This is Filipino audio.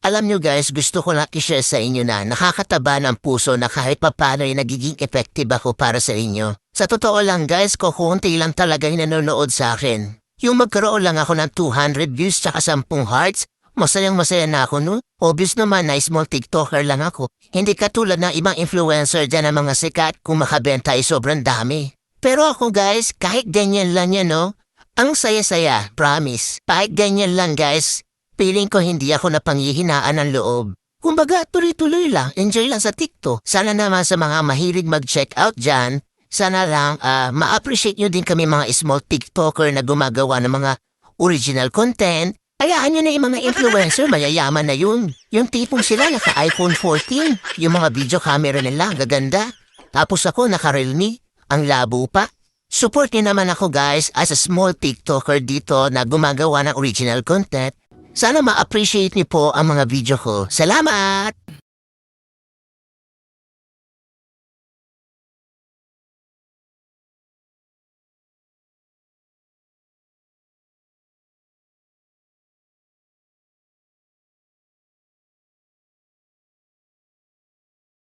Alam nyo guys, gusto ko lang i-share sa inyo na nakakataba ng puso na kahit papano ay nagiging effective ako para sa inyo. Sa totoo lang guys, kukunti lang talaga yung nanonood sa akin. Yung magkaroon lang ako ng 200 views tsaka 10 hearts, masayang masaya na ako no? Obvious naman na small TikToker lang ako. Hindi katulad ng ibang influencer dyan ng mga sikat kung makabenta ay sobrang dami. Pero ako guys, kahit ganyan lang yan no? Ang saya-saya, promise. Kahit ganyan lang guys. Feeling ko hindi ako napanghihinaan ng loob. Kumbaga, tuloy-tuloy lang, enjoy lang sa TikTok. Sana naman sa mga mahilig mag-check out dyan, sana lang ma-appreciate nyo din kami mga small TikToker na gumagawa ng mga original content. Hayaan nyo na yung mga influencer, mayayaman na yun. Yung tipong sila naka-iPhone 14, yung mga video camera nila, gaganda. Tapos ako naka-Realme, ang labo pa. Support nyo naman ako guys as a small TikToker dito na gumagawa ng original content. Sana ma-appreciate niyo po ang mga video ko. Salamat!